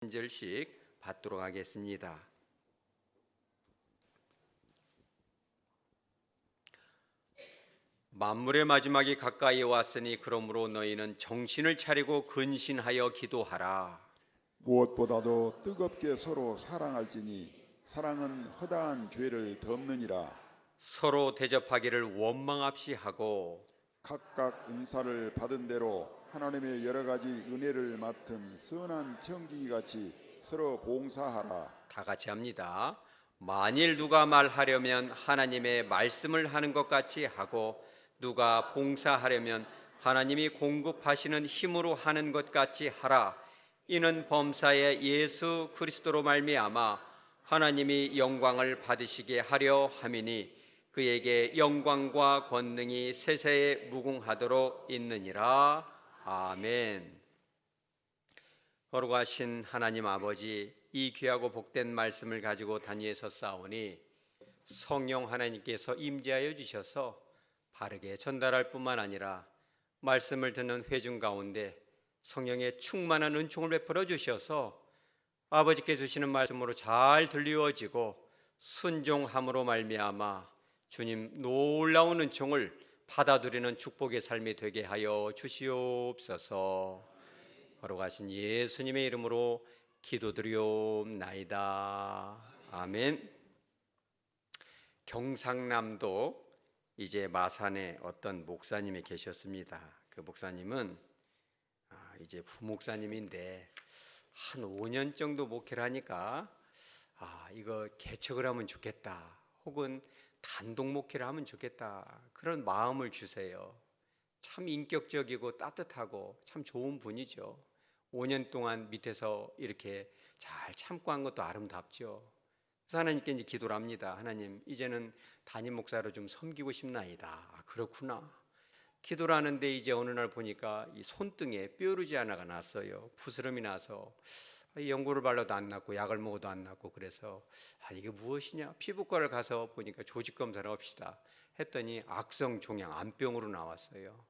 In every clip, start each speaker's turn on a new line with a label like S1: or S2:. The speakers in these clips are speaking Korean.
S1: 한 절씩 받도록 하겠습니다. 만물의 마지막이 가까이 왔으니 그러므로 너희는 정신을 차리고 근신하여 기도하라.
S2: 무엇보다도 뜨겁게 서로 사랑할지니 사랑은 허다한 죄를 덮느니라.
S1: 서로 대접하기를 원망 없이 하고
S2: 각각 은사를 받은 대로 하나님의 여러 가지 은혜를 맡은 선한 청지기 같이 서로 봉사하라.
S1: 다 같이 합니다. 만일 누가 말하려면 하나님의 말씀을 하는 것 같이 하고 누가 봉사하려면 하나님이 공급하시는 힘으로 하는 것 같이 하라. 이는 범사에 예수 그리스도로 말미암아 하나님이 영광을 받으시게 하려 함이니 그에게 영광과 권능이 세세에 무궁하도록 있느니라. 아멘. 거룩하신 하나님 아버지, 이 귀하고 복된 말씀을 가지고 단위에 섰사오니 성령 하나님께서 임재하여 주셔서 바르게 전달할 뿐만 아니라 말씀을 듣는 회중 가운데 성령의 충만한 은총을 베풀어 주셔서 아버지께 주시는 말씀으로 잘 들리어지고 순종함으로 말미암아 주님 놀라운 은총을 받아들이는 축복의 삶이 되게 하여 주시옵소서. 거룩하신 예수님의 이름으로 기도드리옵나이다. 아멘. 경상남도 이제 마산에 어떤 목사님이 계셨습니다. 그 목사님은 이제 부목사님인데 한 5년 정도 목회를 하니까 이거 개척을 하면 좋겠다, 혹은 단독 목회를 하면 좋겠다, 그런 마음을 주세요. 참 인격적이고 따뜻하고 참 좋은 분이죠. 5년 동안 밑에서 이렇게 잘 참고 한 것도 아름답죠. 그래서 하나님께 이제 기도를 합니다. 하나님, 이제는 담임 목사로 좀 섬기고 싶나이다. 그렇구나. 기도를 하는데 이제 어느 날 보니까 이 손등에 뾰루지 하나가 났어요. 부스럼이 나서 연고를 발라도 안 낫고 약을 먹어도 안 낫고, 그래서 이게 무엇이냐, 피부과를 가서 보니까 조직 검사를 합시다 했더니 악성 종양 암병으로 나왔어요.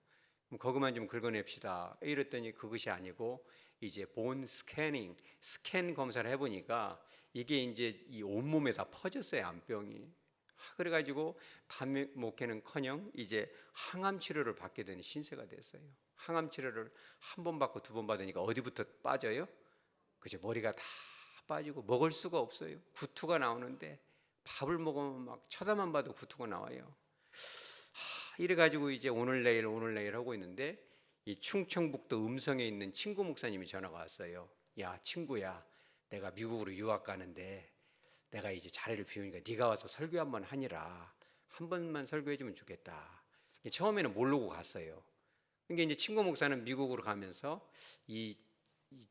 S1: 그럼 거기만 좀 긁어냅시다 이랬더니 그것이 아니고 이제 본 스캐닝, 스캔 검사를 해보니까 이게 이제 이 온몸에 다 퍼졌어요, 암병이. 그래가지고 담임 목회는커녕 이제 항암 치료를 받게 되는 신세가 됐어요. 항암 치료를 한 번 받고 두 번 받으니까 어디부터 빠져요? 그죠? 머리가 다 빠지고 먹을 수가 없어요. 구토가 나오는데 밥을 먹으면 막 쳐다만 봐도 구토가 나와요. 이래가지고 이제 오늘 내일 하고 있는데 이 충청북도 음성에 있는 친구 목사님이 전화가 왔어요. 야, 친구야, 내가 미국으로 유학 가는데 내가 이제 자리를 비우니까 네가 와서 설교 한번 하니라. 한 번만 설교해주면 좋겠다. 처음에는 모르고 갔어요. 그러니까 이제 친구 목사는 미국으로 가면서 이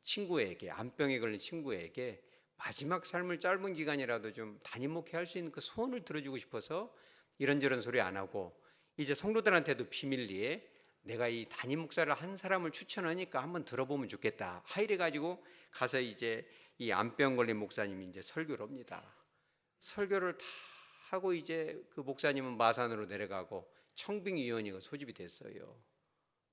S1: 친구에게, 암병에 걸린 친구에게 마지막 삶을 짧은 기간이라도 좀 담임 목회할 수 있는 그 소원을 들어주고 싶어서 이런저런 소리 안 하고 이제 성도들한테도 비밀리에 내가 이 담임 목사를 한 사람을 추천하니까 한번 들어보면 좋겠다. 이래 가지고 가서 이제 이 암병 걸린 목사님이 이제 설교를 합니다. 설교를 다 하고 이제 그 목사님은 마산으로 내려가고 청빙위원회가 소집이 됐어요.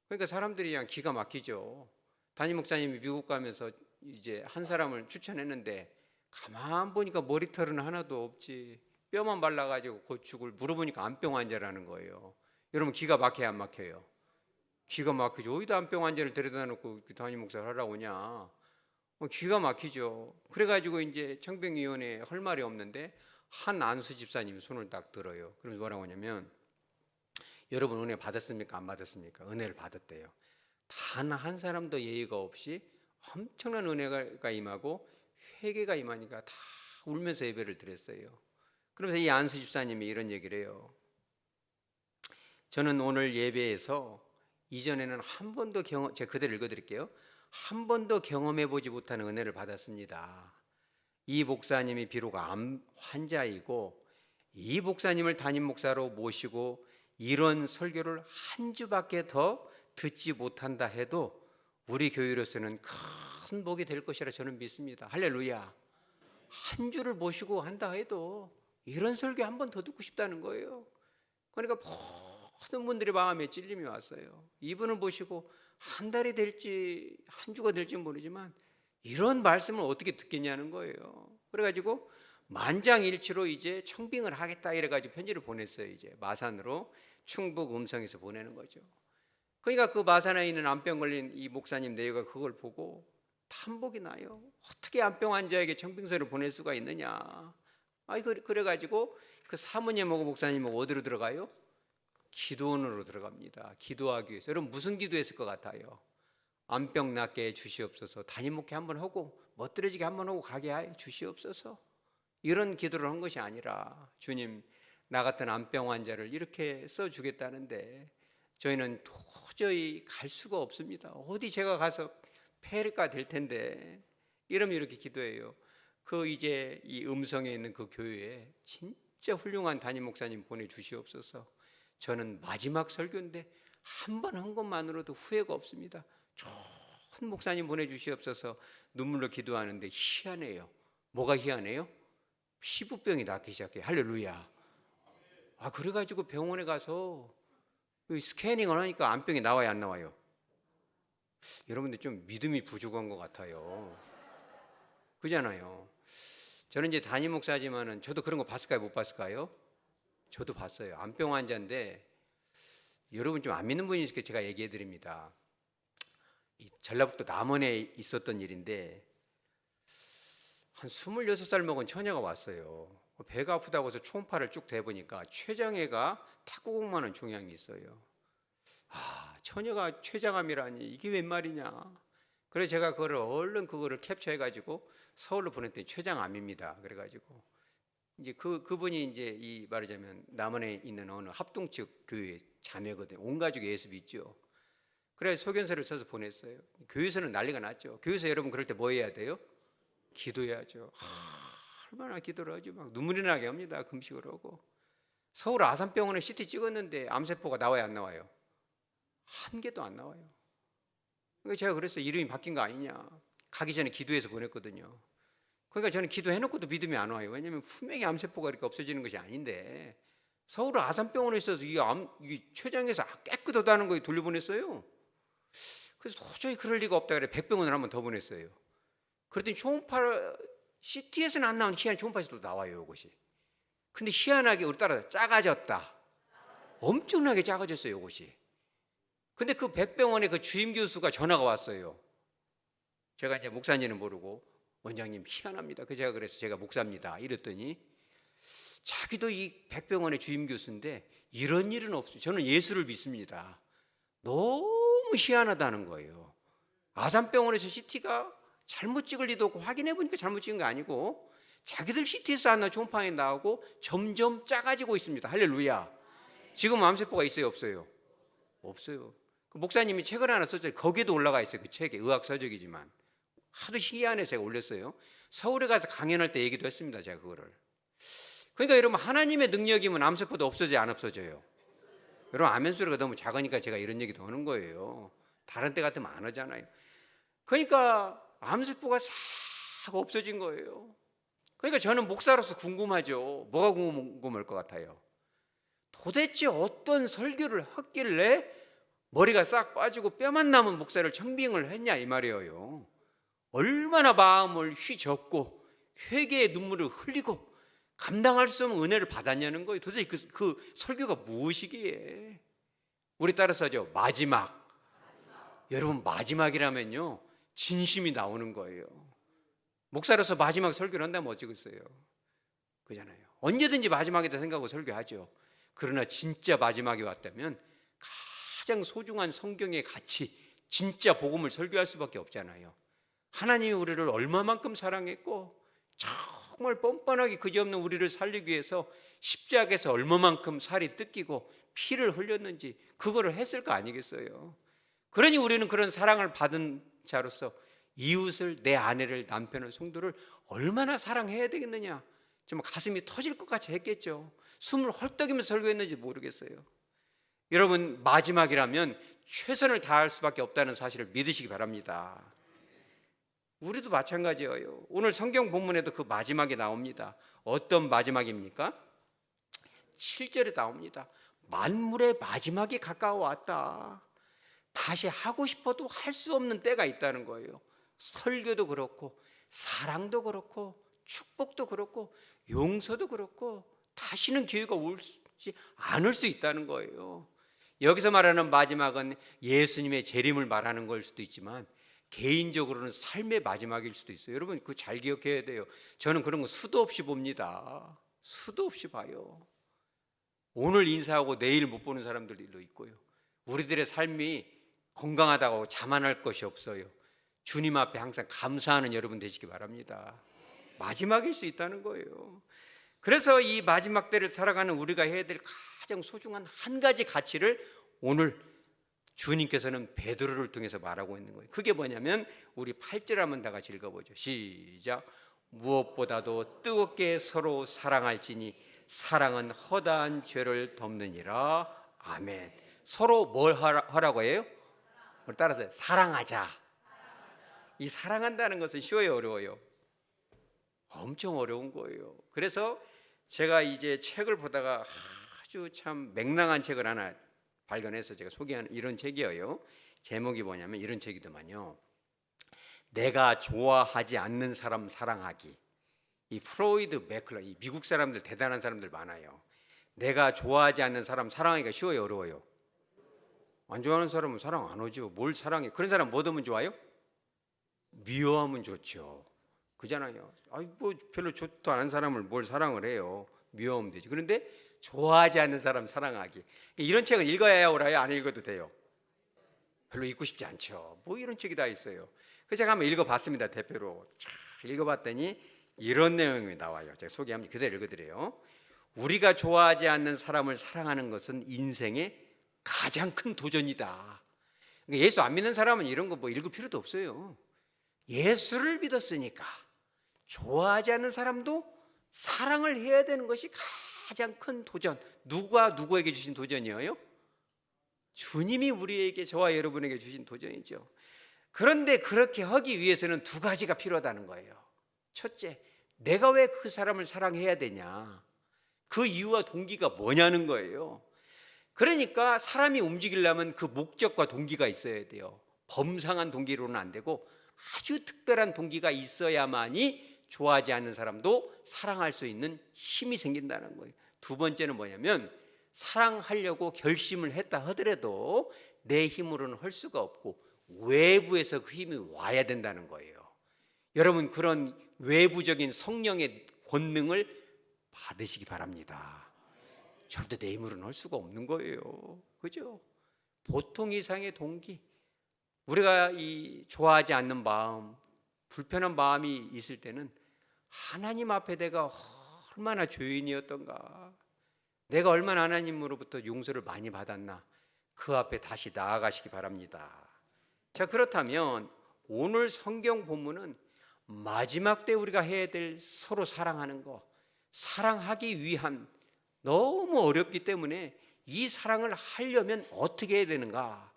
S1: 그러니까 사람들이 그냥 기가 막히죠. 담임 목사님이 미국 가면서 이제 한 사람을 추천했는데 가만 보니까 머리털은 하나도 없지, 뼈만 발라가지고 고축을, 물어보니까 암병 환자라는 거예요. 여러분, 기가 막혀야 안 막혀요? 기가 막히죠. 어디다 암병 환자를 데려다 놓고 담임 목사를 하라고 하냐. 기가 막히죠. 그래가지고 이제 청빙위원회에 할 말이 없는데 한 안수 집사님이 손을 딱 들어요. 그러면서 뭐라고 하냐면, 여러분 은혜 받았습니까? 안 받았습니까? 은혜를 받았대요. 단 한 사람도 예의가 없이 엄청난 은혜가 임하고 회개가 임하니까 다 울면서 예배를 드렸어요. 그러면서 이 안수 집사님이 이런 얘기를 해요. 저는 오늘 예배에서 이전에는 한 번도 제가 그대로 읽어드릴게요. 한 번도 경험해보지 못한 은혜를 받았습니다. 이 목사님이 비록 암 환자이고 이 목사님을 담임 목사로 모시고 이런 설교를 한 주밖에 더 듣지 못한다 해도 우리 교회로서는 큰 복이 될 것이라 저는 믿습니다. 할렐루야. 한 주를 모시고 한다 해도 이런 설교 한 번 더 듣고 싶다는 거예요. 그러니까 모든 분들의 마음에 찔림이 왔어요. 이분을 모시고 한 달이 될지 한 주가 될지 모르지만 이런 말씀을 어떻게 듣겠냐는 거예요. 그래가지고 만장일치로 이제 청빙을 하겠다 이래가지고 편지를 보냈어요. 이제 마산으로 충북 음성에서 보내는 거죠. 그러니까 그 마산에 있는 암병 걸린 이 목사님 내외가 그걸 보고 탐복이 나요. 어떻게 암병 환자에게 청빙서를 보낼 수가 있느냐. 그래가지고 그 사모님하고 목사님하고 어디로 들어가요? 기도원으로 들어갑니다. 기도하기 위해서. 여러분 무슨 기도했을 것 같아요? 암병 낫게 해 주시옵소서. 담임 목회 한번 하고 멋들어지게 한번 하고 가게 해 주시옵소서. 이런 기도를 한 것이 아니라 주님 나 같은 암병 환자를 이렇게 써주겠다는데 저희는 도저히 갈 수가 없습니다. 어디 제가 가서 폐해가 될 텐데 이러면 이렇게 기도해요. 그 이제 이 음성에 있는 그 교회에 진짜 훌륭한 담임 목사님 보내주시옵소서. 저는 마지막 설교인데 한 번 한 것만으로도 후회가 없습니다. 좋은 목사님 보내주시옵소서. 눈물로 기도하는데 희한해요. 뭐가 희한해요? 피부병이 낫기 시작해요. 할렐루야. 그래가지고 병원에 가서 스캐닝을 하니까 암병이 나와요, 안 나와요? 여러분들 좀 믿음이 부족한 것 같아요. 그잖아요. 저는 이제 담임 목사지만은 저도 그런 거 봤을까요, 못 봤을까요? 저도 봤어요. 암병 환자인데 여러분 좀 안 믿는 분이 있으니까 제가 얘기해 드립니다. 이 전라북도 남원에 있었던 일인데 한 26살 먹은 처녀가 왔어요. 배가 아프다고 해서 초음파를 쭉 대보니까 췌장애가 탁구공만 한 종양이 있어요. 처녀가 췌장암이라니 이게 웬 말이냐. 그래서 제가 얼른 그거를 캡처해가지고 서울로 보냈더니 췌장암입니다. 그래가지고 이제 그분이 이제 이 말하자면 남원에 있는 어느 합동측 교회 자매거든요. 온 가족 예습이 있죠. 그래서 소견서를 써서 보냈어요. 교회에서는 난리가 났죠. 교회에서 여러분 그럴 때 뭐 해야 돼요? 기도해야죠. 얼마나 기도를 하죠. 막 눈물이 나게 합니다. 금식을 하고. 서울 아산병원에 CT 찍었는데 암세포가 나와요, 안 나와요? 한 개도 안 나와요. 그러니까 제가 그랬어요. 이름이 바뀐 거 아니냐. 가기 전에 기도해서 보냈거든요. 그러니까 저는 기도해놓고도 믿음이 안 와요. 왜냐하면 분명히 암세포가 이렇게 없어지는 것이 아닌데 서울 아산병원에 있어서 이 췌장에서 깨끗하다는 거 돌려보냈어요. 그래서 도저히 그럴 리가 없다 그래 백병원을 한번 더 보냈어요. 그랬더니 초음파 CT에서는 안 나온 희한한 초음파에서도 나와요, 이것이. 근데 희한하게 우리 따라 작아졌다. 엄청나게 작아졌어요, 이것이. 근데 그 백병원의 그 주임 교수가 전화가 왔어요. 제가 이제 목사님은 모르고 원장님 희한합니다. 그래서 제가 목사입니다. 이랬더니 자기도 이 백병원의 주임 교수인데 이런 일은 없어요. 저는 예수를 믿습니다. 너무 희한하다는 거예요. 아산병원에서 CT가 잘못 찍을 리도 없고 확인해 보니까 잘못 찍은 게 아니고 자기들 CT에서 안 나온 초음파에 나오고 점점 작아지고 있습니다. 할렐루야. 지금 암세포가 있어요, 없어요? 없어요. 그 목사님이 책을 하나 썼죠. 거기에도 올라가 있어요. 그 책에 의학 서적이지만 하도 희한해서 제가 올렸어요. 서울에 가서 강연할 때 얘기도 했습니다. 제가 그거를. 그러니까 여러분 하나님의 능력이면 암세포도 없어져요, 안 없어져요? 여러분 아멘 소리가 너무 작으니까 제가 이런 얘기도 하는 거예요. 다른 때 같으면 안 하잖아요. 그러니까 암세포가 싹 없어진 거예요. 그러니까 저는 목사로서 궁금하죠. 뭐가 궁금할 것 같아요? 도대체 어떤 설교를 했길래 머리가 싹 빠지고 뼈만 남은 목사를 청빙을 했냐 이 말이에요. 얼마나 마음을 휘젓고 회개의 눈물을 흘리고 감당할 수 없는 은혜를 받았냐는 거예요. 도대체 그 설교가 무엇이기에. 우리 따라서 하죠. 마지막. 여러분 마지막이라면요 진심이 나오는 거예요. 목사로서 마지막 설교를 한다면 어쩌겠어요? 그잖아요. 언제든지 마지막이다 생각하고 설교하죠. 그러나 진짜 마지막이 왔다면 가장 소중한 성경의 가치, 진짜 복음을 설교할 수밖에 없잖아요. 하나님이 우리를 얼마만큼 사랑했고 정말 뻔뻔하게 그지없는 우리를 살리기 위해서 십자가에서 얼마만큼 살이 뜯기고 피를 흘렸는지 그거를 했을 거 아니겠어요? 그러니 우리는 그런 사랑을 받은 자로서 이웃을, 내 아내를, 남편을, 성도를 얼마나 사랑해야 되겠느냐. 정말 가슴이 터질 것 같이 했겠죠. 숨을 헐떡이면서 설교했는지 모르겠어요. 여러분 마지막이라면 최선을 다할 수밖에 없다는 사실을 믿으시기 바랍니다. 우리도 마찬가지예요. 오늘 성경 본문에도 그 마지막이 나옵니다. 어떤 마지막입니까? 7절에 나옵니다. 만물의 마지막이 가까워왔다. 다시 하고 싶어도 할 수 없는 때가 있다는 거예요. 설교도 그렇고 사랑도 그렇고 축복도 그렇고 용서도 그렇고 다시는 기회가 오지 않을 수 있다는 거예요. 여기서 말하는 마지막은 예수님의 재림을 말하는 걸 수도 있지만 개인적으로는 삶의 마지막일 수도 있어요. 여러분 그거 잘 기억해야 돼요. 저는 그런 거 수도 없이 봅니다. 수도 없이 봐요. 오늘 인사하고 내일 못 보는 사람들도 있고요. 우리들의 삶이 건강하다고 자만할 것이 없어요. 주님 앞에 항상 감사하는 여러분 되시기 바랍니다. 마지막일 수 있다는 거예요. 그래서 이 마지막 때를 살아가는 우리가 해야 될 가장 소중한 한 가지 가치를 오늘 주님께서는 베드로를 통해서 말하고 있는 거예요. 그게 뭐냐면 우리 8절 한번 다 같이 읽어보죠. 시작. 무엇보다도 뜨겁게 서로 사랑할지니 사랑은 허다한 죄를 덮느니라. 아멘. 서로 뭘 하라고 해요? 따라서 사랑하자. 이 사랑한다는 것은 쉬워요, 어려워요? 엄청 어려운 거예요. 그래서 제가 이제 책을 보다가 아주 참 맹랑한 책을 하나 발견해서 제가 소개하는 이런 책이에요. 제목이 뭐냐면 이런 책이더만요. 내가 좋아하지 않는 사람 사랑하기. 이 프로이드 맥클러, 이 미국 사람들 대단한 사람들 많아요. 내가 좋아하지 않는 사람 사랑하기가 쉬워요, 어려워요? 안 좋아하는 사람은 사랑 안 하죠. 뭘 사랑해? 그런 사람 뭐 하면 좋아요? 미워하면 좋죠. 그잖아요. 아이 뭐 별로 좋지도 않은 사람을 뭘 사랑을 해요? 미워하면 되지. 그런데 좋아하지 않는 사람 사랑하기. 이런 책은 읽어야 옳아요? 안 읽어도 돼요? 별로 읽고 싶지 않죠. 뭐 이런 책이 다 있어요. 그래서 제가 한번 읽어봤습니다. 대표로 읽어봤더니 이런 내용이 나와요. 제가 소개합니다. 그대로 읽어드려요. 우리가 좋아하지 않는 사람을 사랑하는 것은 인생의 가장 큰 도전이다. 예수 안 믿는 사람은 이런 거 뭐 읽을 필요도 없어요. 예수를 믿었으니까 좋아하지 않는 사람도 사랑을 해야 되는 것이 가장 큰 도전. 누가 누구에게 주신 도전이에요? 주님이 우리에게, 저와 여러분에게 주신 도전이죠. 그런데 그렇게 하기 위해서는 두 가지가 필요하다는 거예요. 첫째, 내가 왜 그 사람을 사랑해야 되냐? 그 이유와 동기가 뭐냐는 거예요. 그러니까 사람이 움직이려면 그 목적과 동기가 있어야 돼요. 범상한 동기로는 안 되고 아주 특별한 동기가 있어야만이 좋아하지 않는 사람도 사랑할 수 있는 힘이 생긴다는 거예요. 두 번째는 뭐냐면 사랑하려고 결심을 했다 하더라도 내 힘으로는 할 수가 없고 외부에서 그 힘이 와야 된다는 거예요. 여러분 그런 외부적인 성령의 권능을 받으시기 바랍니다. 절대 내 힘으로는 할 수가 없는 거예요. 그죠? 보통 이상의 동기, 우리가 이 좋아하지 않는 마음, 불편한 마음이 있을 때는 하나님 앞에 내가 얼마나 죄인이었던가, 내가 얼마나 하나님으로부터 용서를 많이 받았나, 그 앞에 다시 나아가시기 바랍니다. 자, 그렇다면 오늘 성경 본문은 마지막 때 우리가 해야 될 서로 사랑하는 거, 사랑하기 위한, 너무 어렵기 때문에 이 사랑을 하려면 어떻게 해야 되는가?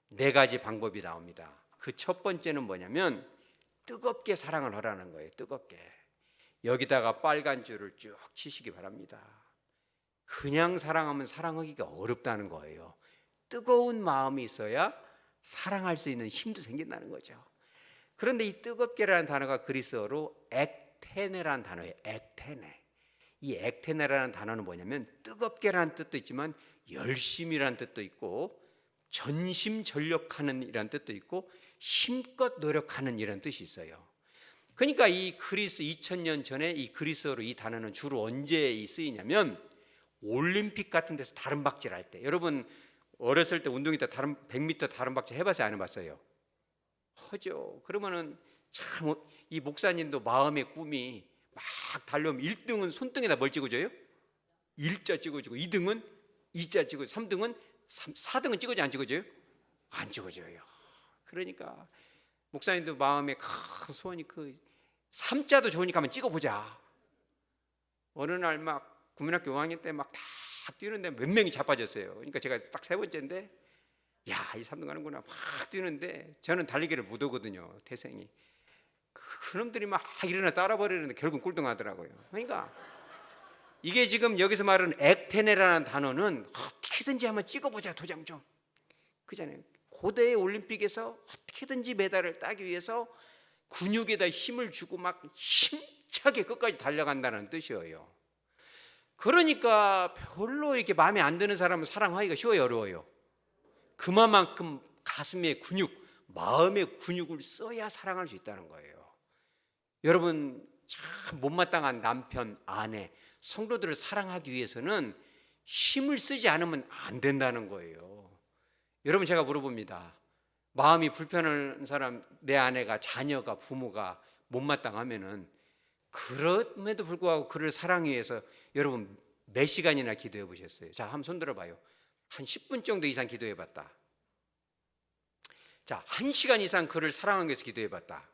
S1: 네 가지 방법이 나옵니다. 그 첫 번째는 뭐냐면 뜨겁게 사랑을 하라는 거예요. 뜨겁게. 여기다가 빨간 줄을 쭉 치시기 바랍니다. 그냥 사랑하면 사랑하기가 어렵다는 거예요. 뜨거운 마음이 있어야 사랑할 수 있는 힘도 생긴다는 거죠. 그런데 이 뜨겁게라는 단어가 그리스어로 액테네라는 단어예요. 액테네. 이 액테네라는 단어는 뭐냐면 뜨겁게라는 뜻도 있지만 열심이라는 뜻도 있고 전심전력하는 이라는 뜻도 있고 힘껏 노력하는 이라는 뜻이 있어요. 그러니까 이 그리스 2000년 전에 이 그리스어로 이 단어는 주로 언제 쓰이냐면 올림픽 같은 데서 다름박질 할 때. 여러분 어렸을 때 운동회 때 100m 다름박질 해봤어요? 안 해봤어요? 하죠. 그러면은 참 이 목사님도 마음의 꿈이 막 달려오면 1등은 손등에다 뭘 찍어줘요? 일자 찍어주고 2등은 이자 찍어주고 3등은 4등은 찍어줘요? 안 찍어줘요? 안 찍어줘요. 그러니까 목사님도 마음에 큰 소원이 그 3자도 좋으니까 한번 찍어보자. 어느 날 막 국민학교 5학년 때 막 다 뛰는데 몇 명이 자빠졌어요. 그러니까 제가 딱 세 번째인데 야, 이 3등 가는구나 막 뛰는데 저는 달리기를 못 하거든요. 태생이. 그놈들이 막 일어나 따라 버리는데 결국 꼴등하더라고요. 그러니까 이게 지금 여기서 말하는 액테네라는 단어는 어떻게든지 한번 찍어보자. 도장 좀. 그잖아요. 고대의 올림픽에서 어떻게든지 메달을 따기 위해서 근육에다 힘을 주고 막 힘차게 끝까지 달려간다는 뜻이에요. 그러니까 별로 이렇게 마음에 안 드는 사람은 사랑하기가 쉬워요, 어려워요? 그만큼 가슴의 근육, 마음의 근육을 써야 사랑할 수 있다는 거예요. 여러분, 참 못마땅한 남편, 아내, 성도들을 사랑하기 위해서는 힘을 쓰지 않으면 안 된다는 거예요. 여러분, 제가 물어봅니다. 마음이 불편한 사람, 내 아내가, 자녀가, 부모가 못마땅하면은 그럼에도 불구하고 그를 사랑하기 위해서 여러분 몇 시간이나 기도해 보셨어요? 자, 한번 손 들어봐요. 한 10분 정도 이상 기도해 봤다. 자, 1시간 이상 그를 사랑하기 위해서 기도해 봤다.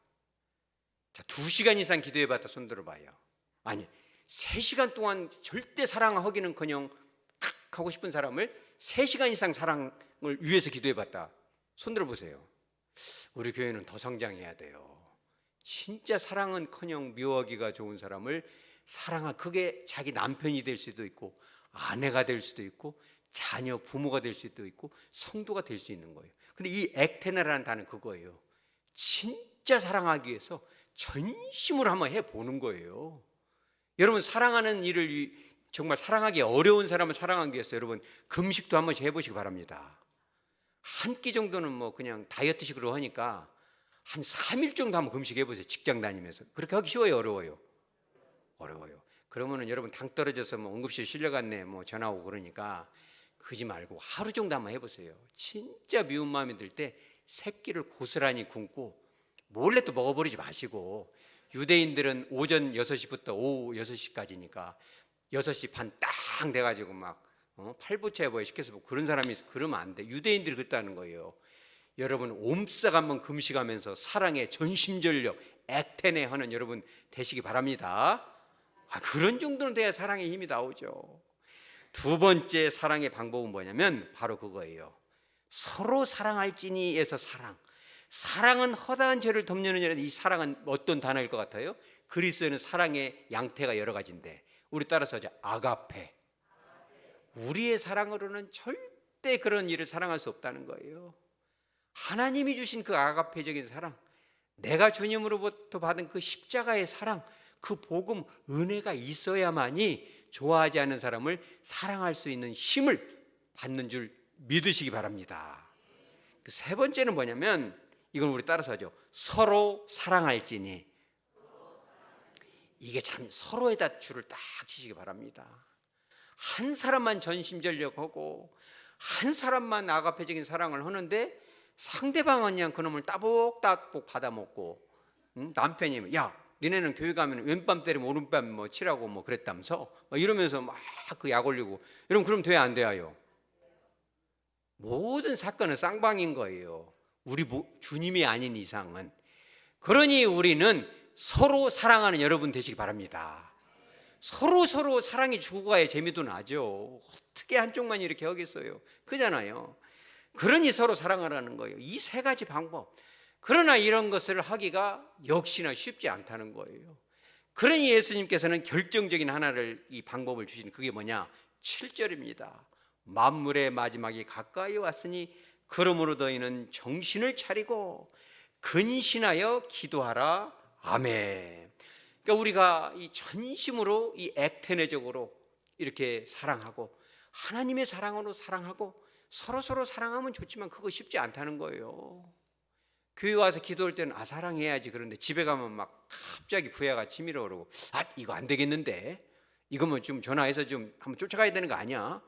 S1: 자, 2시간 이상 기도해 봤다. 손 들어봐요. 아니, 3시간 동안 절대 사랑하기는커녕 탁 하고 싶은 사람을 3시간 이상 사랑을 위해서 기도해 봤다. 손 들어보세요. 우리 교회는 더 성장해야 돼요. 진짜 사랑은커녕 묘하기가 좋은 사람을 그게 자기 남편이 될 수도 있고 아내가 될 수도 있고 자녀 부모가 될 수도 있고 성도가 될 수 있는 거예요. 근데 이 액테네라는 단어는 그거예요. 진짜 사랑하기 위해서 전심으로 한번 해보는 거예요. 여러분, 사랑하는 일을 정말 사랑하기 어려운 사람을 사랑하기 위해서 여러분 금식도 한 번씩 해보시기 바랍니다. 한 끼 정도는 뭐 그냥 다이어트식으로 하니까 한 3일 정도 한번 금식해 보세요. 직장 다니면서. 그렇게 하기 쉬워요, 어려워요? 어려워요. 그러면은 여러분 당 떨어져서 뭐 응급실 실려갔네 뭐 전화 오고 그러니까 그러지 말고 하루 정도 한번 해보세요. 진짜 미운 마음이 들 때 새끼를 고스란히 굶고 몰래 또 먹어버리지 마시고, 유대인들은 오전 6시부터 오후 6시까지니까 6시 반 딱 돼가지고 막 팔보채보에 시켜서 뭐 그런 사람이 있어. 그러면 안 돼. 유대인들이 그랬다는 거예요. 여러분 옴싹 한번 금식하면서 사랑의 전심전력 액테네 하는 여러분 되시기 바랍니다. 그런 정도는 돼야 사랑의 힘이 나오죠. 두 번째 사랑의 방법은 뭐냐면 바로 그거예요. 서로 사랑할지니에서 사랑은 허다한 죄를 덮는 일인데, 이 사랑은 어떤 단어일 것 같아요? 그리스도에는 사랑의 양태가 여러 가지인데 우리 따라서 하자. 아가페. 우리의 사랑으로는 절대 그런 일을 사랑할 수 없다는 거예요. 하나님이 주신 그 아가페적인 사랑, 내가 주님으로부터 받은 그 십자가의 사랑, 그 복음, 은혜가 있어야만이 좋아하지 않는 사람을 사랑할 수 있는 힘을 받는 줄 믿으시기 바랍니다. 그 세 번째는 뭐냐면 이건 우리 따라서 하죠. 서로 사랑할지니. 이게 참 서로에다 줄을 딱 치시기 바랍니다. 한 사람만 전심전력하고 한 사람만 아가페적인 사랑을 하는데 상대방은 그냥 그놈을 따복따복 받아먹고, 남편이 야 니네는 교회 가면 왼밤 때리면 오른밤 뭐 치라고 뭐 그랬다면서 이러면서 막 그 약 올리고, 여러분 그럼 돼야 안 돼요? 모든 사건은 쌍방인 거예요. 우리 주님이 아닌 이상은. 그러니 우리는 서로 사랑하는 여러분 되시기 바랍니다. 서로 사랑이 죽어가야 재미도 나죠. 어떻게 한쪽만 이렇게 하겠어요? 그잖아요. 그러니 서로 사랑하라는 거예요. 이 세 가지 방법. 그러나 이런 것을 하기가 역시나 쉽지 않다는 거예요. 그러니 예수님께서는 결정적인 하나를, 이 방법을 주신 그게 뭐냐? 7절입니다. 만물의 마지막이 가까이 왔으니 그러므로 너희는 정신을 차리고 근신하여 기도하라. 아멘. 그러니까 우리가 이 전심으로 이 액테네적으로 이렇게 사랑하고 하나님의 사랑으로 사랑하고 서로 사랑하면 좋지만 그거 쉽지 않다는 거예요. 교회 와서 기도할 때는 사랑해야지. 그런데 집에 가면 막 갑자기 부야가 치밀어 오르고 이거 안 되겠는데, 이거면 좀 전화해서 좀 한번 쫓아가야 되는 거 아니야?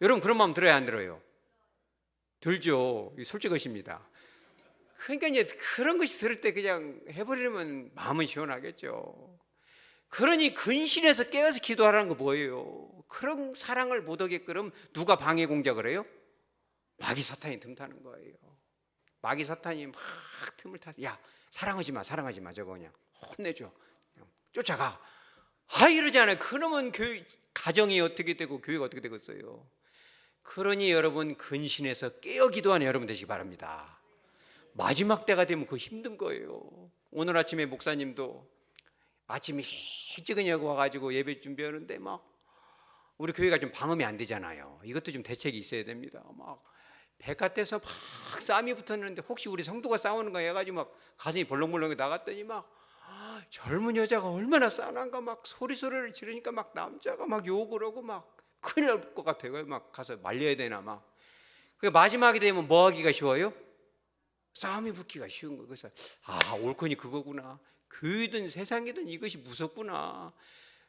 S1: 여러분 그런 마음 들어야 안 들어요? 들죠. 솔직하십니다. 그러니까 이제 그런 것이 들을 때 그냥 해버리면 마음은 시원하겠죠. 그러니 근신해서 깨어서 기도하라는 거 뭐예요? 그런 사랑을 못 하게끔 누가 방해 공작을 해요? 마귀 사탄이 틈타는 거예요. 마귀 사탄이 막 틈을 타서 야 사랑하지 마 저거 그냥 혼내줘, 그냥 쫓아가. 이러지 않아요. 그러면 가정이 어떻게 되고 교회가 어떻게 되겠어요? 그러니 여러분 근신해서 깨어 기도하는 여러분 되시기 바랍니다. 마지막 때가 되면 그거 힘든 거예요. 오늘 아침에 목사님도 아침에 일찍 와가지고 예배 준비하는데 막 우리 교회가 좀 방음이 안 되잖아요. 이것도 좀 대책이 있어야 됩니다. 막 백화대에서 막 싸움이 붙었는데 혹시 우리 성도가 싸우는 거 해가지고 막 가슴이 벌렁벌렁 나갔더니 막 젊은 여자가 얼마나 싸난가 막 소리를 지르니까 막 남자가 막 욕을 하고 막 큰일 날 것 같아요. 막 가서 말려야 되나 막. 그 마지막이 되면 뭐 하기가 쉬워요? 싸움이 붙기가 쉬운 거예요. 그래서 옳거니 그거구나. 교회든 세상이든 이것이 무섭구나.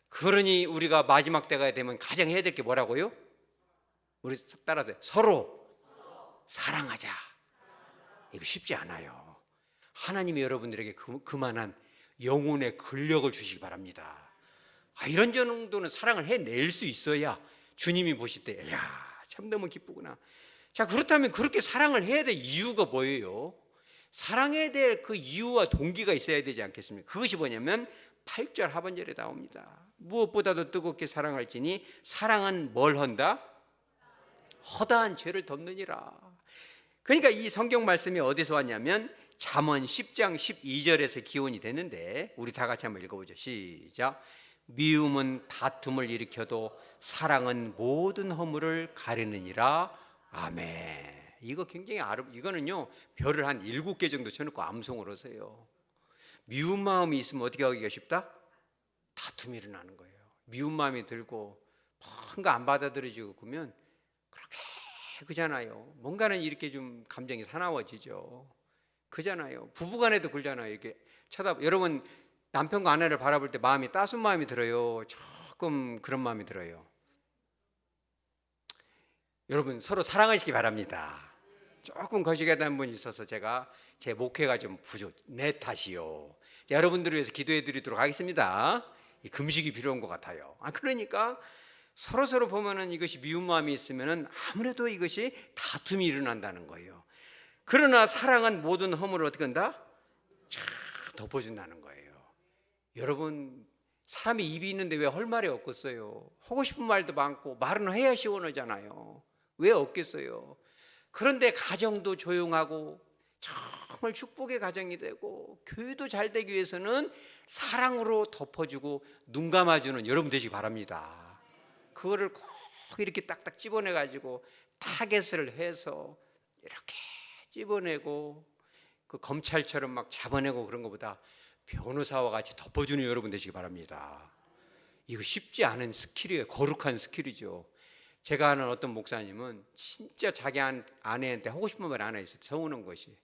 S1: 그러니 우리가 마지막 때가 되면 가장 해야 될 게 뭐라고요? 우리 따라서 서로 사랑하자. 이거 쉽지 않아요. 하나님이 여러분들에게 그만한 영혼의 근력을 주시기 바랍니다. 이런 정도는 사랑을 해낼 수 있어야 주님이 보실 때 야, 참 너무 기쁘구나. 자, 그렇다면 그렇게 사랑을 해야 될 이유가 뭐예요? 사랑해야 될 그 이유와 동기가 있어야 되지 않겠습니까? 그것이 뭐냐면 8절 하반절에 나옵니다. 무엇보다도 뜨겁게 사랑할지니 사랑은 뭘 한다? 허다한 죄를 덮느니라. 그러니까 이 성경 말씀이 어디서 왔냐면 잠언 10장 12절에서 기원이 되는데 우리 다 같이 한번 읽어보죠. 시작. 미움은 다툼을 일으켜도 사랑은 모든 허물을 가리느니라. 아멘. 이거 굉장히 이거는요 별을 한 7개 정도 쳐놓고 암송을 하세요. 미운 마음이 있으면 어떻게 하기가 쉽다? 다툼이 일어나는 거예요. 미운 마음이 들고 뭔가 안 받아들여지고 그러면 그렇게 그잖아요. 뭔가는 이렇게 좀 감정이 사나워지죠. 그잖아요. 부부간에도 그러잖아요. 이렇게 여러분 남편과 아내를 바라볼 때 마음이 따스운 마음이 들어요. 조금 그런 마음이 들어요. 여러분 서로 사랑하시기 바랍니다. 조금 거시기하다는 분이 있어서 제가 제 목회가 좀 내 탓이요. 여러분들을 위해서 기도해 드리도록 하겠습니다. 이 금식이 필요한 것 같아요. 그러니까 서로 보면은 이것이 미운 마음이 있으면은 아무래도 이것이 다툼이 일어난다는 거예요. 그러나 사랑은 모든 허물을 어떻게 한다? 쫙 덮어준다는 거예요. 여러분 사람이 입이 있는데 왜 할 말이 없겠어요? 하고 싶은 말도 많고 말은 해야 시원하잖아요. 왜 없겠어요? 그런데 가정도 조용하고 정말 축복의 가정이 되고 교회도 잘 되기 위해서는 사랑으로 덮어주고 눈 감아주는 여러분 되시기 바랍니다. 그거를 꼭 이렇게 딱딱 집어내가지고 타겟을 해서 이렇게 집어내고 그 검찰처럼 막 잡아내고 그런 것보다 변호사와 같이 덮어주는 여러분 되시기 바랍니다. 이거 쉽지 않은 스킬이에요. 거룩한 스킬이죠. 제가 아는 어떤 목사님은 진짜 자기 아내한테 하고 싶은 말 안 해서 서운한 것이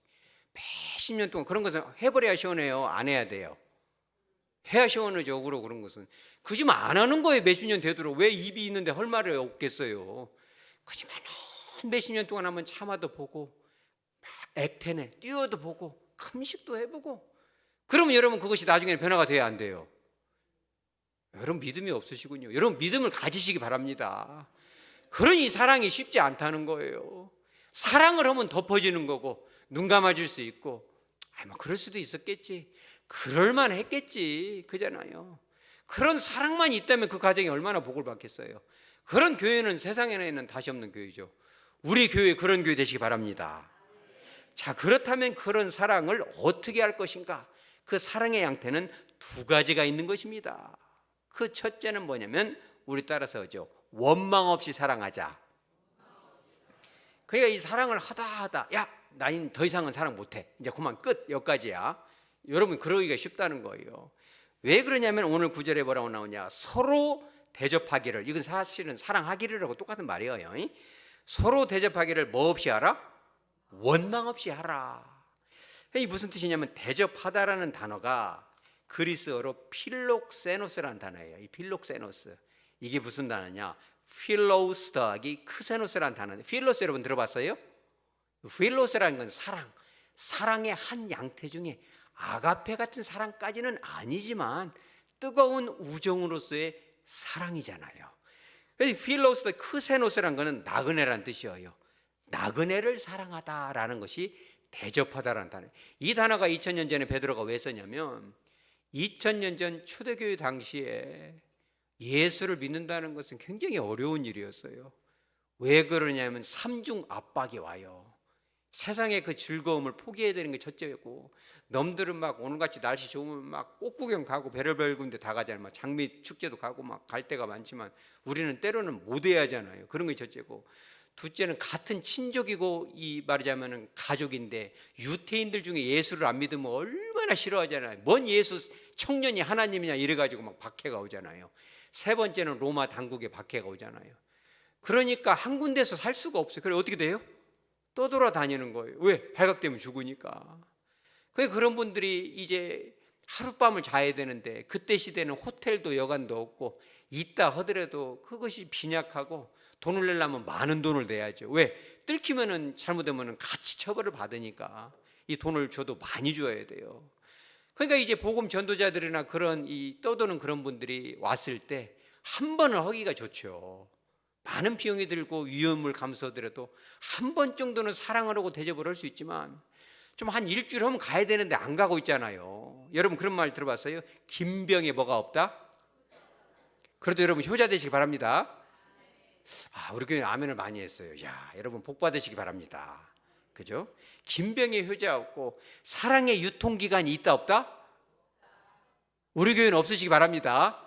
S1: 몇십 년 동안 그런 것은 해버려야 시원해요? 안 해야 돼요? 해야 시원하죠. 그런 것은 그지만 안 하는 거예요. 몇십 년 되도록. 왜 입이 있는데 할 말이 없겠어요? 그지만 몇십 년 동안 한번 참아도 보고 막 액태내 뛰어도 보고 금식도 해보고 그러면 여러분 그것이 나중에 변화가 돼야 안 돼요? 여러분 믿음이 없으시군요. 여러분 믿음을 가지시기 바랍니다. 그러니 사랑이 쉽지 않다는 거예요. 사랑을 하면 덮어지는 거고 눈 감아줄 수 있고 뭐 그럴 수도 있었겠지. 그럴만 했겠지. 그잖아요. 그런 사랑만 있다면 그 가정이 얼마나 복을 받겠어요. 그런 교회는 세상에는 다시 없는 교회죠. 우리 교회 그런 교회 되시기 바랍니다. 자, 그렇다면 그런 사랑을 어떻게 할 것인가? 그 사랑의 양태는 두 가지가 있는 것입니다. 그 첫째는 뭐냐면 우리 따라서 하죠. 원망 없이 사랑하자. 그러니까 이 사랑을 하다 야, 나는 더 이상은 사랑 못해. 이제 그만 끝. 여기까지야. 여러분 그러기가 쉽다는 거예요. 왜 그러냐면 오늘 9절에 뭐라고 나오냐? 서로 대접하기를. 이건 사실은 사랑하기를하고 똑같은 말이에요. 서로 대접하기를 뭐 없이 하라? 원망 없이 하라. 이게 무슨 뜻이냐면 대접하다라는 단어가 그리스어로 필록세노스라는 단어예요. 이 필록세노스. 이게 무슨 단어냐? 필로스 더하기 크세노스라는 단어인데 필로스 여러분 들어봤어요? 필로스라는 건 사랑의 한 양태 중에 아가페 같은 사랑까지는 아니지만 뜨거운 우정으로서의 사랑이잖아요. 그래서 필로스 크세노스라는 것은 나그네라는 뜻이에요. 나그네를 사랑하다라는 것이 대접하다라는 단어예요. 이 단어가 2000년 전에 베드로가 왜 썼냐면 2000년 전 초대교회 당시에 예수를 믿는다는 것은 굉장히 어려운 일이었어요. 왜 그러냐면 삼중 압박이 와요. 세상의 그 즐거움을 포기해야 되는 게 첫째고 넘들은 막 오늘같이 날씨 좋으면 막 꽃구경 가고 별의별 군데 다 가잖아요. 막 장미 축제도 가고 막 갈 데가 많지만 우리는 때로는 못 해야 하잖아요. 그런 게 첫째고 둘째는 같은 친족이고 이 말하자면 가족인데 유태인들 중에 예수를 안 믿으면 얼마나 싫어하잖아요. 뭔 예수 청년이 하나님이냐 이래가지고 막 박해가 오잖아요. 세 번째는 로마 당국에 박해가 오잖아요. 그러니까 한 군데서 살 수가 없어요. 그래 어떻게 돼요? 떠돌아다니는 거예요. 왜? 발각되면 죽으니까. 그런 분들이 이제 하룻밤을 자야 되는데 그때 시대는 호텔도 여관도 없고 있다 하더라도 그것이 빈약하고 돈을 내려면 많은 돈을 내야죠. 왜? 뜯기면은 잘못되면은 같이 처벌을 받으니까 이 돈을 줘도 많이 줘야 돼요. 그러니까 이제 복음 전도자들이나 그런 이 떠도는 그런 분들이 왔을 때 한 번을 하기가 좋죠. 많은 비용이 들고 위험을 감수하더라도 한 번 정도는 사랑을 하고 대접을 할 수 있지만 좀 한 일주일 하면 가야 되는데 안 가고 있잖아요. 여러분 그런 말 들어봤어요? 김병에 뭐가 없다? 그래도 여러분 효자 되시기 바랍니다. 우리 교회는 아멘을 많이 했어요. 야, 여러분 복 받으시기 바랍니다. 그죠? 김병에 효자 없고 사랑의 유통기간이 있다 없다? 우리 교회는 없으시기 바랍니다.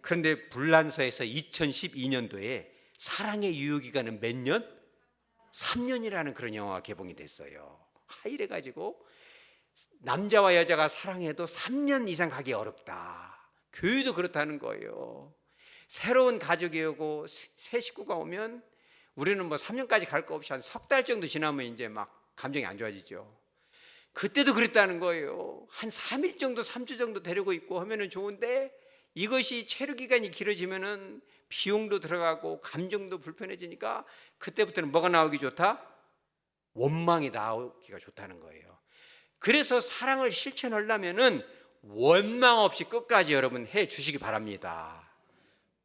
S1: 그런데 불란서에서 2012년도에 사랑의 유효기간은 몇 년? 3년이라는 그런 영화가 개봉이 됐어요. 이래가지고 남자와 여자가 사랑해도 3년 이상 가기 어렵다. 교회도 그렇다는 거예요. 새로운 가족이 오고 새 식구가 오면 우리는 뭐 3년까지 갈 거 없이 한 석 달 정도 지나면 이제 막 감정이 안 좋아지죠. 그때도 그랬다는 거예요. 한 3일 정도 3주 정도 데리고 있고 하면은 좋은데 이것이 체류 기간이 길어지면은 비용도 들어가고 감정도 불편해지니까 그때부터는 뭐가 나오기 좋다? 원망이 나오기가 좋다는 거예요. 그래서 사랑을 실천하려면은 원망 없이 끝까지 여러분 해 주시기 바랍니다.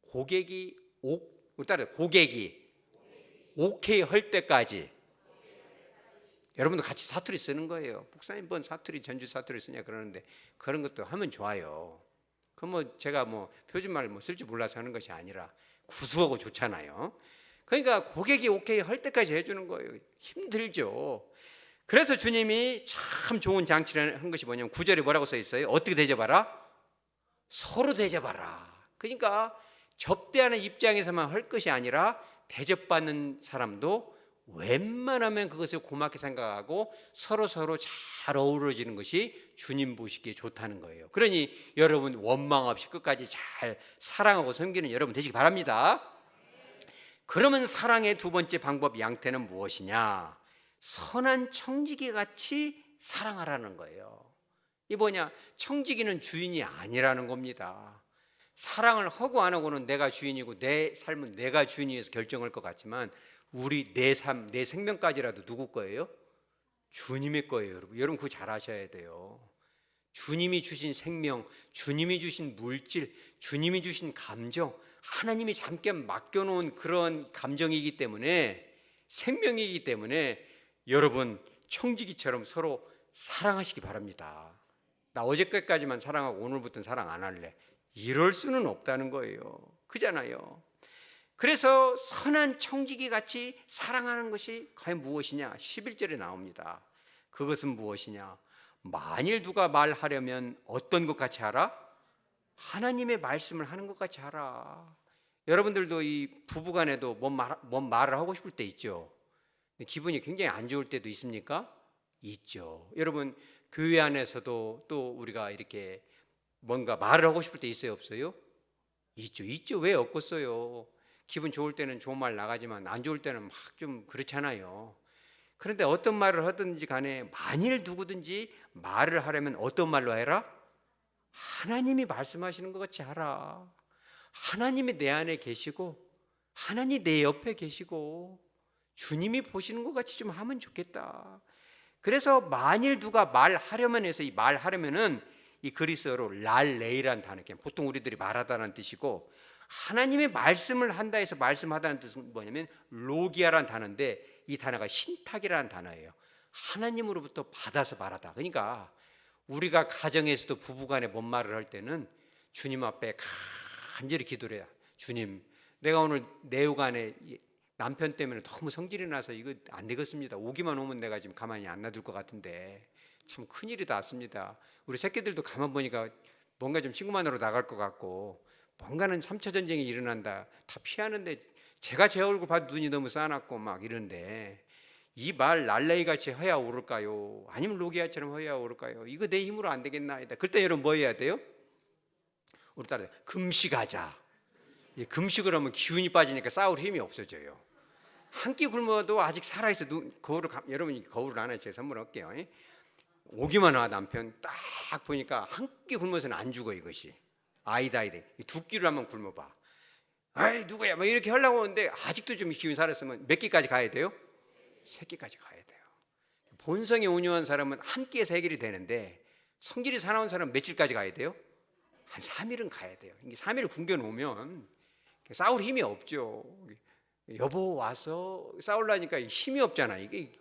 S1: 고객이 오케이 할 때까지 여러분도 같이 사투리 쓰는 거예요. 목사님 뭔 사투리 전주 사투리 쓰냐 그러는데 그런 것도 하면 좋아요. 그럼 뭐 제가 뭐 표준말 쓸 줄 몰라서 하는 것이 아니라 구수하고 좋잖아요. 그러니까 고객이 오케이 할 때까지 해주는 거예요. 힘들죠. 그래서 주님이 참 좋은 장치를 한 것이 뭐냐면 9절에 뭐라고 써 있어요? 어떻게 대접하라? 서로 대접하라. 그러니까 접대하는 입장에서만 할 것이 아니라 대접받는 사람도 웬만하면 그것을 고맙게 생각하고 서로 잘 어우러지는 것이 주님 보시기에 좋다는 거예요. 그러니 여러분 원망 없이 끝까지 잘 사랑하고 섬기는 여러분 되시기 바랍니다. 그러면 사랑의 두 번째 방법 양태는 무엇이냐? 선한 청지기 같이 사랑하라는 거예요. 이 뭐냐? 청지기는 주인이 아니라는 겁니다. 사랑을 하고 안 하고는 내가 주인이고 내 삶은 내가 주인이어서 결정할 것 같지만 우리 내 삶, 내 생명까지라도 누구 거예요? 주님의 거예요. 여러분 그거 잘 아셔야 돼요. 주님이 주신 생명, 주님이 주신 물질, 주님이 주신 감정, 하나님이 잠깐 맡겨놓은 그런 감정이기 때문에 생명이기 때문에 여러분 청지기처럼 서로 사랑하시기 바랍니다. 나 어저께까지만 사랑하고 오늘부터는 사랑 안 할래. 이럴 수는 없다는 거예요. 그잖아요. 그래서 선한 청지기 같이 사랑하는 것이 과연 무엇이냐? 11절에 나옵니다. 그것은 무엇이냐? 만일 누가 말하려면 어떤 것 같이 하라? 하나님의 말씀을 하는 것 같이 하라. 여러분들도 이 부부간에도 뭔 말을 하고 싶을 때 있죠. 기분이 굉장히 안 좋을 때도 있습니까? 있죠. 여러분 교회 안에서도 또 우리가 이렇게 뭔가 말을 하고 싶을 때 있어요, 없어요? 있죠. 왜 없겠어요? 기분 좋을 때는 좋은 말 나가지만 안 좋을 때는 막 좀 그렇잖아요. 그런데 어떤 말을 하든지 간에 만일 누구든지 말을 하려면 어떤 말로 해라? 하나님이 말씀하시는 것 같이 하라. 하나님이 내 안에 계시고 하나님이 내 옆에 계시고 주님이 보시는 것 같이 좀 하면 좋겠다. 그래서 만일 누가 말하려면 해서 이 말하려면은 이 그리스어로 랄레이라는 단어, 보통 우리들이 말하다라는 뜻이고 하나님의 말씀을 한다 해서 말씀하다는 뜻은 뭐냐면 로기아라는 단어인데 이 단어가 신탁이라는 단어예요. 하나님으로부터 받아서 말하다. 그러니까 우리가 가정에서도 부부간에 뭔 말을 할 때는 주님 앞에 간절히 기도를 해요. 주님, 내가 오늘 내 요간에 남편 때문에 너무 성질이 나서 이거 안 되겠습니다. 오기만 오면 내가 지금 가만히 안 놔둘 것 같은데 참 큰일이 났습니다. 우리 새끼들도 가만 보니까 뭔가 좀 친구만으로 나갈 것 같고 뭔가는 3차 전쟁이 일어난다. 다 피하는데 제가 제 얼굴 봐도 눈이 너무 싸납고 막 이런데 이 말 날래기같이 허야 오를까요? 아니면 로기아처럼 허야 오를까요? 이거 내 힘으로 안 되겠나이다. 그때 여러분 뭐 해야 돼요? 우리 딸 금식하자. 금식을 하면 기운이 빠지니까 싸울 힘이 없어져요. 한 끼 굶어도 아직 살아있어. 여러분이 거울을 하나 제가 선물할게요. 오기만 와 남편 딱 보니까 한 끼 굶어서는 안 죽어 이것이. 아이다. 두 끼를 한번 굶어봐. 아이 누구야? 막 이렇게 하려고 하는데 아직도 좀 기운이 살았으면 몇 끼까지 가야 돼요? 세 끼까지 가야 돼요. 본성에 온유한 사람은 한 끼에서 해결이 되는데 성질이 사나운 사람은 며칠까지 가야 돼요? 한 3일은 가야 돼요. 3일 굶겨 놓으면 싸울 힘이 없죠. 여보 와서 싸우려니까 힘이 없잖아. 이게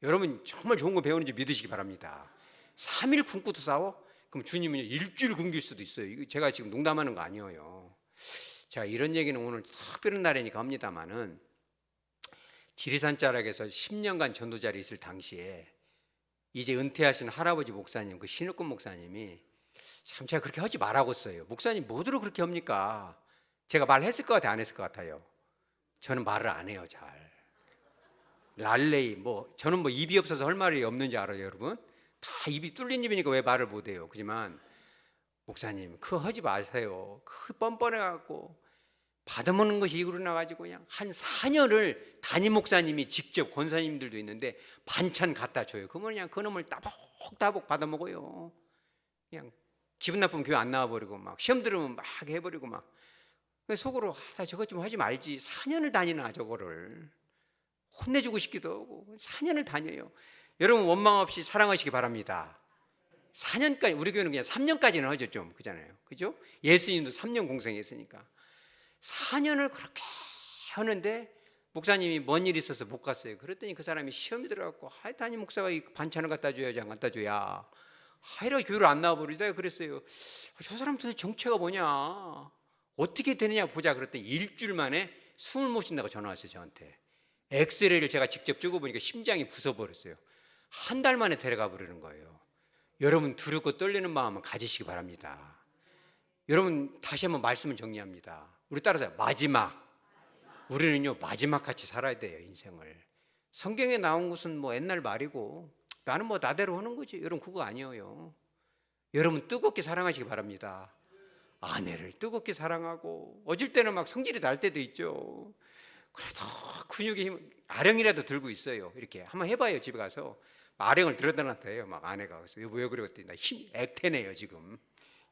S1: 여러분 정말 좋은 거 배우는지 믿으시기 바랍니다. 3일 굶고도 싸워? 그럼 주님은 일주일 굶길 수도 있어요. 이거 제가 지금 농담하는 거 아니에요. 자, 이런 얘기는 오늘 특별한 날이니까 합니다만은 지리산 자락에서 10년간 전도자리 있을 당시에 이제 은퇴하신 할아버지 목사님, 그 신욱근 목사님이 참 제가 그렇게 하지 말라고 써요. 목사님 뭐들어 그렇게 합니까? 제가 말했을 것 같아요, 안 했을 것 같아요? 저는 말을 안 해요, 잘. 랄레이 저는 입이 없어서 할 말이 없는지 알아요, 여러분? 다 입이 뚫린 입이니까 왜 말을 못 해요. 그지만 목사님 그거 하지 마세요. 그 뻔뻔해 갖고 받아먹는 것이 이구로 나가지고 그냥 한 4년을 담임 목사님이 직접 권사님들도 있는데 반찬 갖다 줘요. 그러면 그냥 그놈을 따복따복 받아먹어요. 그냥 기분 나쁘면 교회 안 나와버리고 막 시험 들으면 막 해버리고 막 속으로 나 저것 좀 하지 말지. 4년을 다니나 저거를 혼내주고 싶기도 하고 4년을 다녀요. 여러분 원망 없이 사랑하시기 바랍니다. 4년까지 우리 교회는 그냥 3년까지는 하죠 좀 그잖아요. 그죠? 예수님도 3년 공생했으니까 4년을 그렇게 하는데 목사님이 뭔 일이 있어서 못 갔어요. 그랬더니 그 사람이 시험이 들어갔고 담임 목사가 이 반찬을 갖다 줘야지 안 갖다 줘야 하이라 교회를 안 나와버리다 그랬어요. 저 사람 도대체 정체가 뭐냐 어떻게 되느냐 보자 그랬더니 일주일 만에 숨을 못 쉰다고 전화 왔어요 저한테. 엑스레이를 제가 직접 찍어보니까 심장이 부숴버렸어요. 한 달 만에 데려가 버리는 거예요. 여러분 두렵고 떨리는 마음은 가지시기 바랍니다. 여러분 다시 한번 말씀을 정리합니다. 우리 따라서 마지막. 우리는요 마지막 같이 살아야 돼요 인생을. 성경에 나온 것은 옛날 말이고 나는 나대로 하는 거지. 여러분 그거 아니에요. 여러분 뜨겁게 사랑하시기 바랍니다. 아내를 뜨겁게 사랑하고 어질 때는 막 성질이 날 때도 있죠. 그래도 근육에 힘 아령이라도 들고 있어요. 이렇게 한번 해봐요. 집에 가서 아령을 들여다 놨대요. 막 아내가 그래서 왜 그래 그랬더니 나 힘 액태네요 지금.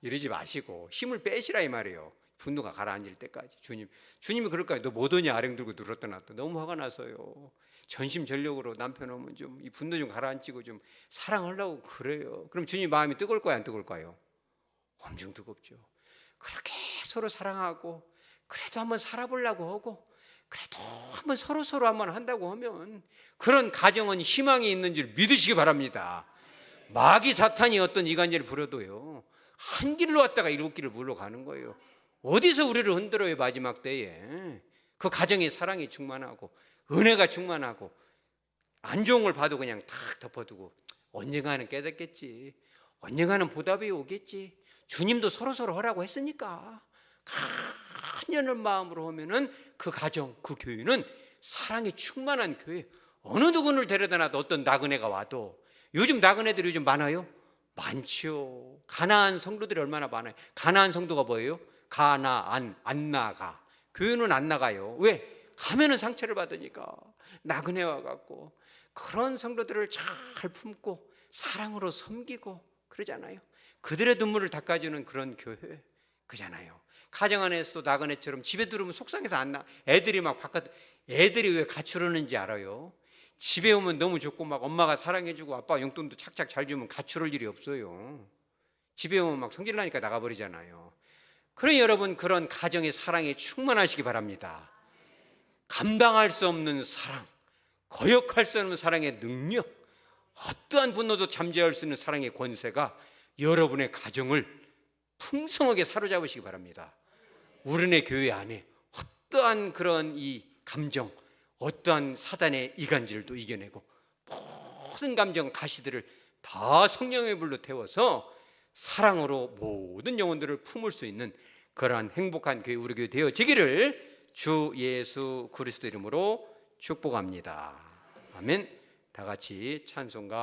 S1: 이러지 마시고 힘을 빼시라 이 말이에요. 분노가 가라앉을 때까지. 주님이 그럴까요? 너 못 오냐 아령 들고 들었다 놨다. 너무 화가 나서요. 전심전력으로 남편 오면 좀 이 분노 좀 가라앉히고 좀 사랑하려고 그래요. 그럼 주님 마음이 뜨거울까요 안 뜨거울까요? 엄청 뜨겁죠. 그렇게 서로 사랑하고 그래도 한번 살아보려고 하고 그래도 한번 서로 한번 한다고 하면 그런 가정은 희망이 있는 줄 믿으시기 바랍니다. 마귀 사탄이 어떤 이간질을 부려도요 한 길로 왔다가 일곱 길을 물러가는 거예요. 어디서 우리를 흔들어요 마지막 때에. 그 가정에 사랑이 충만하고 은혜가 충만하고 안 좋은 걸 봐도 그냥 탁 덮어두고 언젠가는 깨닫겠지. 언젠가는 보답이 오겠지. 주님도 서로 하라고 했으니까 간절한 마음으로 하면은 그 가정, 그 교회는 사랑이 충만한 교회. 어느 누구를 데려다 놔도 어떤 나그네가 와도 요즘 나그네들이 요즘 많아요? 많지요. 가나안 성도들이 얼마나 많아요. 가나안 성도가 뭐예요? 가나안, 안 나가. 교회는 안 나가요. 왜? 가면은 상처를 받으니까. 나그네 와갖고 그런 성도들을 잘 품고 사랑으로 섬기고 그러잖아요. 그들의 눈물을 닦아주는 그런 교회 그잖아요. 가정 안에서도 나그네처럼 집에 들어오면 속상해서 안 나. 애들이 막 애들이 왜 가출하는지 알아요? 집에 오면 너무 좋고 막 엄마가 사랑해주고 아빠 용돈도 착착 잘 주면 가출할 일이 없어요. 집에 오면 막 성질 나니까 나가버리잖아요. 그러니 여러분 그런 가정의 사랑에 충만하시기 바랍니다. 감당할 수 없는 사랑, 거역할 수 없는 사랑의 능력, 어떠한 분노도 잠재울 수 있는 사랑의 권세가 여러분의 가정을 풍성하게 사로잡으시기 바랍니다. 우리네 교회 안에 어떠한 그런 이 감정, 어떠한 사단의 이간질도 이겨내고 모든 감정 가시들을 다 성령의 불로 태워서 사랑으로 모든 영혼들을 품을 수 있는 그러한 행복한 교회 우리 교회 되어지기를 주 예수 그리스도 이름으로 축복합니다. 아멘. 다 같이 찬송가